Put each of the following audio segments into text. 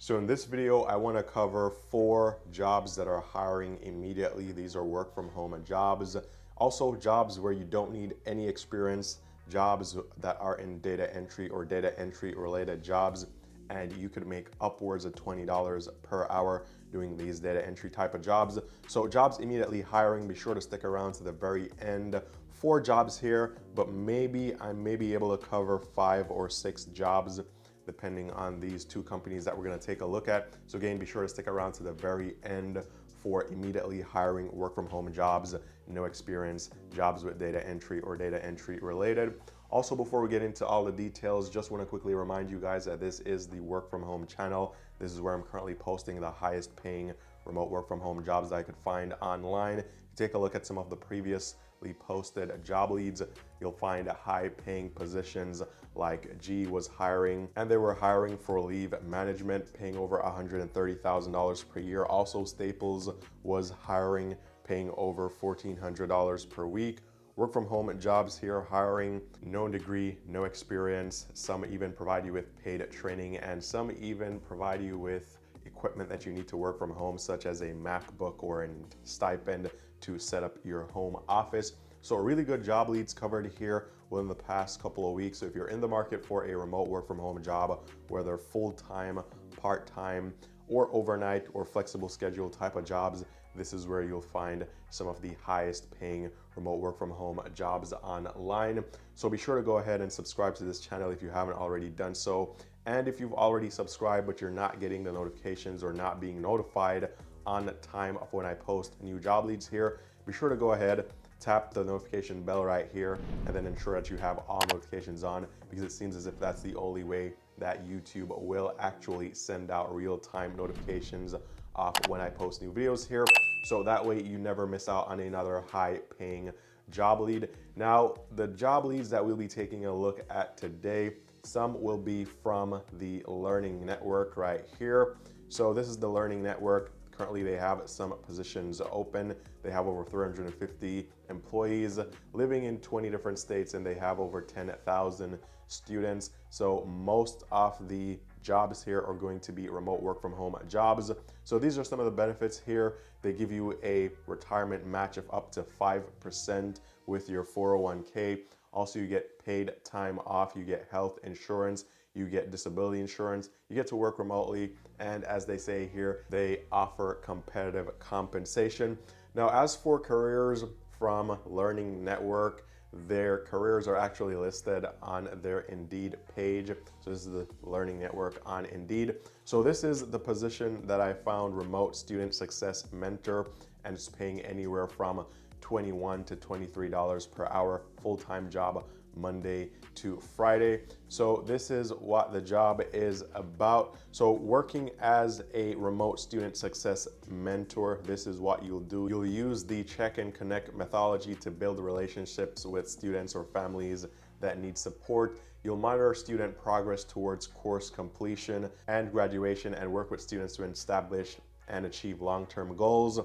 So in this video, I want to cover 4 jobs that are hiring immediately. These are work from home jobs. Also jobs where you don't need any experience, jobs that are in data entry or data entry related jobs, and you could make upwards of $20 per hour doing these data entry type of jobs. So jobs immediately hiring, be sure to stick around to the very end. 4 jobs here, but maybe I may be able to cover 5 or 6 jobs depending on these 2 companies that we're going to take a look at. So again, be sure to stick around to the very end for immediately hiring work from home jobs, no experience, jobs with data entry or data entry related. Also, before we get into all the details, just want to quickly remind you guys that this is the work from home channel. This is where I'm currently posting the highest paying remote work from home jobs that I could find online. If you take a look at some of the previously posted job leads, you'll find high paying positions like G was hiring, and they were hiring for leave management, paying over $130,000 per year. Also, Staples was hiring, paying over $1,400 per week. Work from home jobs here, hiring, no degree, no experience. Some even provide you with paid training, and some even provide you with equipment that you need to work from home, such as a MacBook or a stipend to set up your home office. So really good job leads covered here within the past couple of weeks. So if you're in the market for a remote work from home job, whether full-time, part-time, or overnight or flexible schedule type of jobs, this is where you'll find some of the highest paying remote work from home jobs online. So be sure to go ahead and subscribe to this channel if you haven't already done so. And if you've already subscribed but you're not getting the notifications or not being notified on time of when I post new job leads here, be sure to go ahead, tap the notification bell right here, and then ensure that you have all notifications on, because it seems as if that's the only way that YouTube will actually send out real-time notifications of when I post new videos here. So that way you never miss out on another high-paying job lead. Now, the job leads that we'll be taking a look at today, some will be from the Learning Network right here. So this is the Learning Network. Currently, they have some positions open. They have over 350 employees living in 20 different states, and they have over 10,000 students. So most of the jobs here are going to be remote work from home jobs. So these are some of the benefits here. They give you a retirement match of up to 5% with your 401k. Also, you get paid time off, you get health insurance, you get disability insurance, you get to work remotely, and as they say here, they offer competitive compensation. Now, as for careers from Learning Network, their careers are actually listed on their Indeed page. So this is the Learning Network on Indeed. So this is the position that I found, Remote Student Success Mentor, and it's paying anywhere from $21 to $23 per hour, full-time job, Monday to Friday. So this is what the job is about. So working as a remote student success mentor, this is what you'll do. You'll use the check and connect methodology to build relationships with students or families that need support. You'll monitor student progress towards course completion and graduation, and work with students to establish and achieve long-term goals.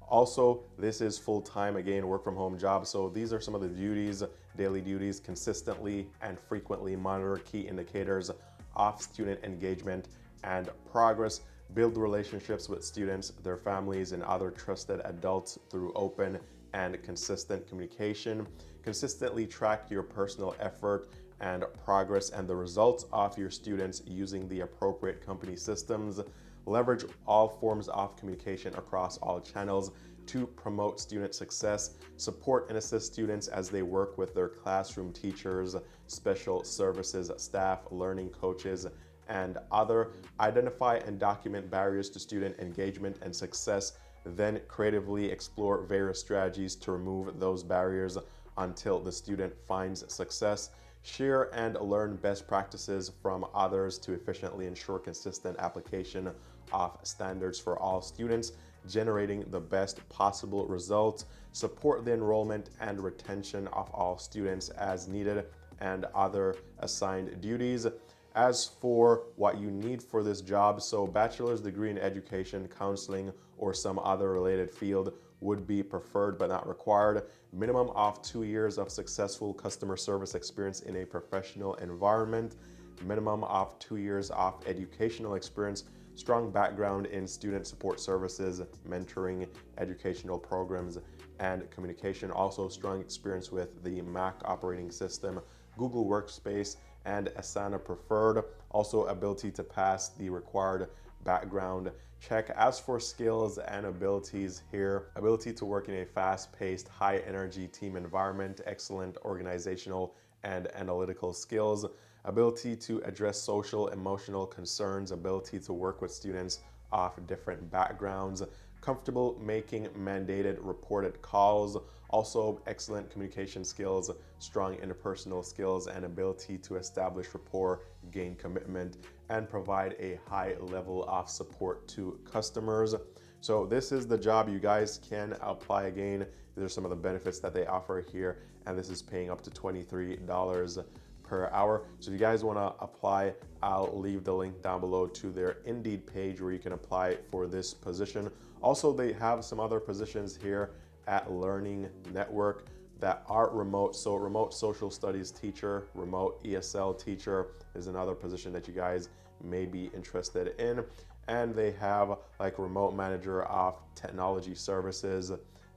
Also, this is full-time, again, work from home job. So these are some of the duties, daily duties: consistently and frequently monitor key indicators of student engagement and progress, build relationships with students, their families, and other trusted adults through open and consistent communication, consistently track your personal effort and progress and the results of your students using the appropriate company systems, leverage all forms of communication across all channels to promote student success, support and assist students as they work with their classroom teachers, special services staff, learning coaches, and other. Identify and document barriers to student engagement and success, then creatively explore various strategies to remove those barriers until the student finds success. Share and learn best practices from others to efficiently ensure consistent application of standards for all students, generating the best possible results. Support the enrollment and retention of all students as needed, and other assigned duties. As for what you need for this job, so bachelor's degree in education, counseling, or some other related field would be preferred but not required. Minimum of 2 years of successful customer service experience in a professional environment. Minimum of 2 years of educational experience. strong background in student support services, mentoring, educational programs, and communication. Also strong experience with the Mac operating system, Google Workspace, and Asana preferred. Also ability to pass the required background check. As for skills and abilities here, ability to work in a fast-paced, high-energy team environment, excellent organizational and analytical skills, ability to address social, emotional concerns, ability to work with students of different backgrounds, comfortable making mandated reported calls, also excellent communication skills, strong interpersonal skills, and ability to establish rapport, gain commitment, and provide a high level of support to customers. So this is the job. You guys can apply. Again, these are some of the benefits that they offer here, and this is paying up to $23 per hour. So if you guys want to apply, I'll leave the link down below to their Indeed page where you can apply for this position. Also, they have some other positions here at Learning Network that are remote. So remote social studies teacher, remote ESL teacher is another position that you guys may be interested in. And they have like remote manager of technology services.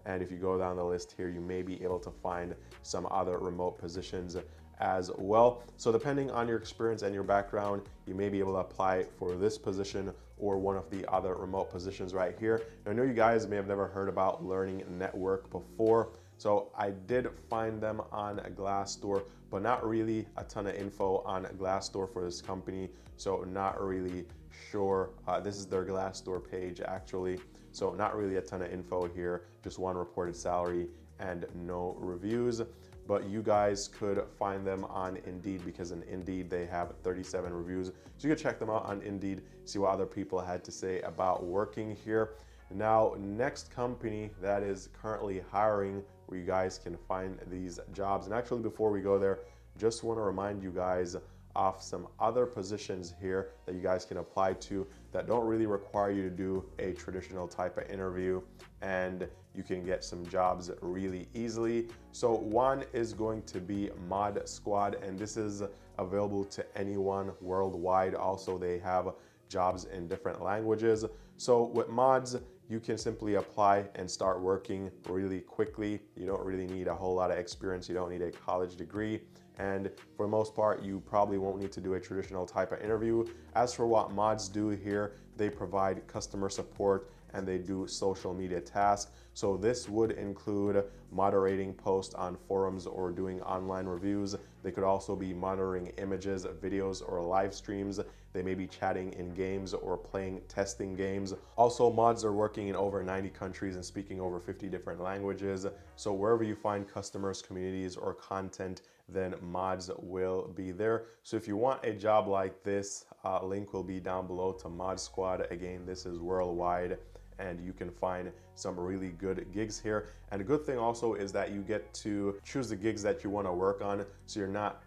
And if you go down the list here, you may be able to find some other remote positions as well. So depending on your experience and your background, you may be able to apply for this position or one of the other remote positions right here. Now, I know you guys may have never heard about Learning Network before. So I did find them on Glassdoor, but not really a ton of info on Glassdoor for this company. So not really sure. This is their Glassdoor page actually. So not really a ton of info here, just one reported salary and no reviews. But you guys could find them on Indeed, because in Indeed they have 37 reviews. So you can check them out on Indeed, see what other people had to say about working here. Now, next company that is currently hiring, where you guys can find these jobs. And actually, before we go there, just want to remind you guys of some other positions here that you guys can apply to that don't really require you to do a traditional type of interview, and you can get some jobs really easily. So one is going to be Mod Squad, and this is available to anyone worldwide. Also, they have jobs in different languages. So with mods, you can simply apply and start working really quickly. You don't really need a whole lot of experience. You don't need a college degree. And for the most part, you probably won't need to do a traditional type of interview. As for what mods do here, they provide customer support and they do social media tasks. So this would include moderating posts on forums or doing online reviews. They could also be monitoring images, videos, or live streams. They may be chatting in games or playing testing games. Also, mods are working in over 90 countries and speaking over 50 different languages. So wherever you find customers, communities, or content, then mods will be there. So if you want a job like this, link will be down below to Mod Squad. Again, this is worldwide, and you can find some really good gigs here. And the good thing also is that you get to choose the gigs that you want to work on, so you're not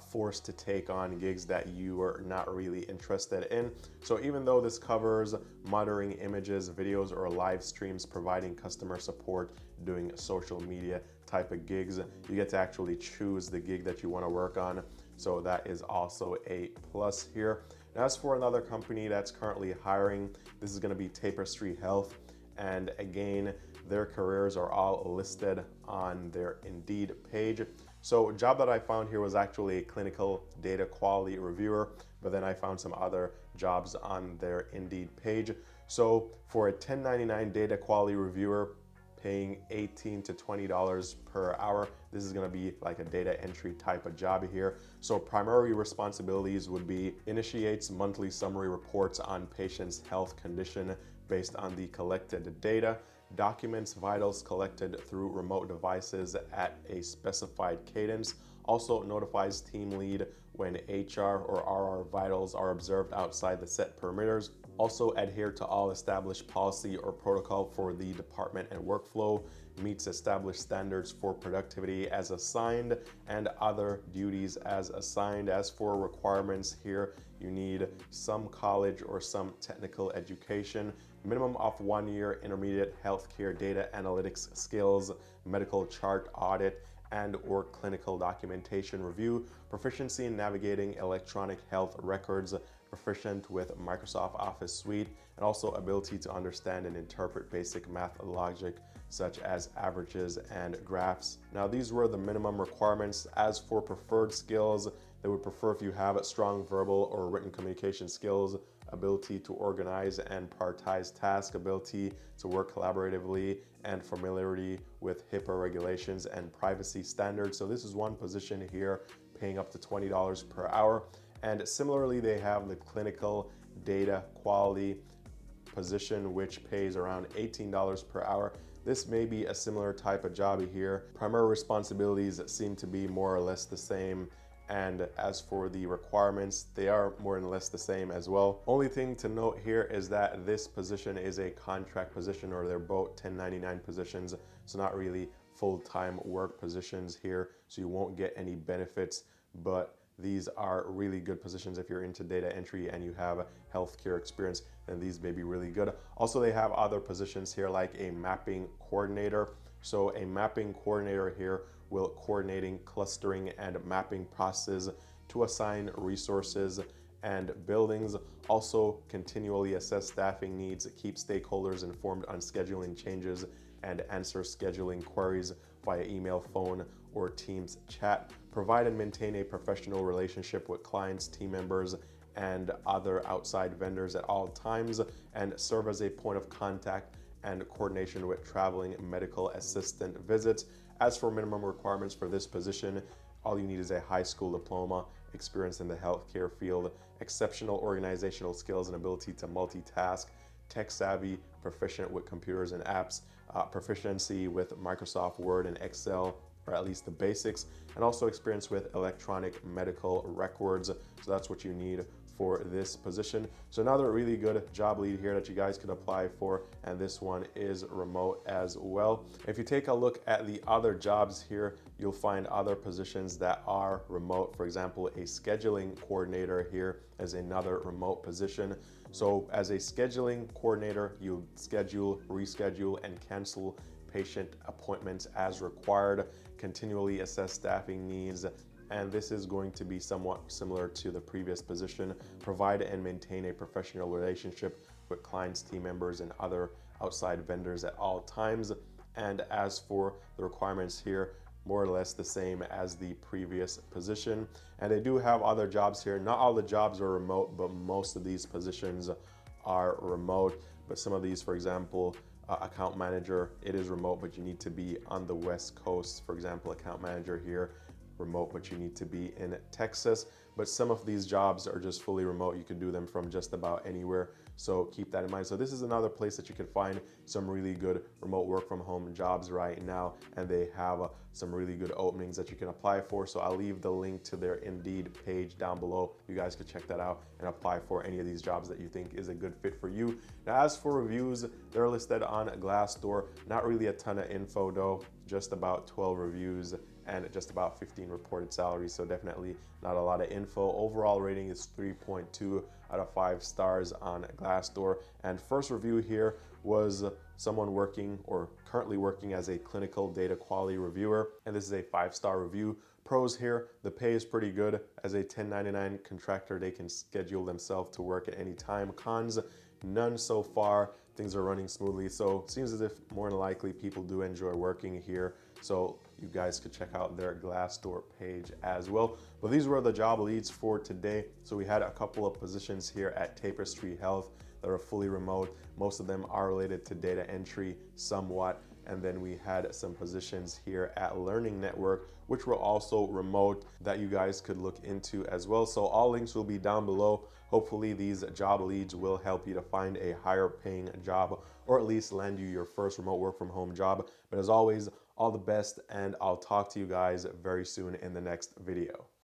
forced to take on gigs that you are not really interested in. So even though this covers monitoring images, videos, or live streams, providing customer support, doing social media type of gigs, you get to actually choose the gig that you want to work on. So that is also a plus here. Now, as for another company that's currently hiring, this is going to be Tapestry Health. And again, their careers are all listed on their Indeed page. So a job that I found here was actually a clinical data quality reviewer, but then I found some other jobs on their Indeed page. So for a 1099 data quality reviewer, paying $18 to $20 per hour. This is going to be like a data entry type of job here. So primary responsibilities would be initiates monthly summary reports on patient's health condition based on the collected data, documents vitals collected through remote devices at a specified cadence, also notifies team lead when HR or RR vitals are observed outside the set perimeters, also adhere to all established policy or protocol for the department and workflow, meets established standards for productivity as assigned, and other duties as assigned. As for requirements here, you need some college or some technical education, minimum of 1 year intermediate healthcare data analytics skills, medical chart audit, and or clinical documentation review, proficiency in navigating electronic health records, proficient with Microsoft Office Suite, and also ability to understand and interpret basic math logic such as averages and graphs. Now, these were the minimum requirements. As for preferred skills, they would prefer if you have strong verbal or written communication skills, ability to organize and prioritize tasks, ability to work collaboratively, and familiarity with HIPAA regulations and privacy standards. So this is one position here paying up to $20 per hour. And similarly, they have the clinical data quality position, which pays around $18 per hour. This may be a similar type of job here. Primary responsibilities seem to be more or less the same. And as for the requirements, they are more or less the same as well. Only thing to note here is that this position is a contract position, or they're both 1099 positions. So not really full-time work positions here. So you won't get any benefits, but these are really good positions. If you're into data entry and you have healthcare experience, then these may be really good. Also, they have other positions here like a mapping coordinator. So a mapping coordinator here will coordinating, clustering, and mapping processes to assign resources and buildings. Also continually assess staffing needs, keep stakeholders informed on scheduling changes, and answer scheduling queries via email, phone, or Teams chat. Provide and maintain a professional relationship with clients, team members, and other outside vendors at all times, and serve as a point of contact and coordination with traveling medical assistant visits. As for minimum requirements for this position, all you need is a high school diploma, experience in the healthcare field, exceptional organizational skills and ability to multitask, tech savvy, proficient with computers and apps, proficiency with Microsoft Word and Excel, or at least the basics, and also experience with electronic medical records. So that's what you need for this position. So another really good job lead here that you guys can apply for, and this one is remote as well. If you take a look at the other jobs here, you'll find other positions that are remote. For example, a scheduling coordinator here is another remote position. So as a scheduling coordinator, you schedule, reschedule, and cancel patient appointments as required, continually assess staffing needs, and this is going to be somewhat similar to the previous position. Provide and maintain a professional relationship with clients, team members, and other outside vendors at all times. And as for the requirements here, more or less the same as the previous position. And they do have other jobs here. Not all the jobs are remote, but most of these positions are remote. But some of these, for example, account manager, it is remote, but you need to be on the West Coast. For example, account manager here, remote, but you need to be in Texas. But some of these jobs are just fully remote. You can do them from just about anywhere. So keep that in mind. So this is another place that you can find some really good remote work from home jobs right now. And they have some really good openings that you can apply for. So I'll leave the link to their Indeed page down below. You guys can check that out and apply for any of these jobs that you think is a good fit for you. Now, as for reviews, they're listed on Glassdoor. Not really a ton of info though, just about 12 reviews and just about 15 reported salaries. So definitely not a lot of info. Overall rating is 3.2 out of 5 stars on Glassdoor. And first review here was someone working or currently working as a clinical data quality reviewer. And this is a 5-star review. Pros here, the pay is pretty good. As a 1099 contractor, they can schedule themselves to work at any time. Cons, none so far. Things are running smoothly. So it seems as if more than likely people do enjoy working here. So you guys could check out their Glassdoor page as well. But these were the job leads for today. So we had a couple of positions here at Tapestry Health that are fully remote. Most of them are related to data entry somewhat. And then we had some positions here at Learning Network, which were also remote, that you guys could look into as well. So all links will be down below. Hopefully these job leads will help you to find a higher paying job, or at least land you your first remote work from home job. But as always, all the best, and I'll talk to you guys very soon in the next video.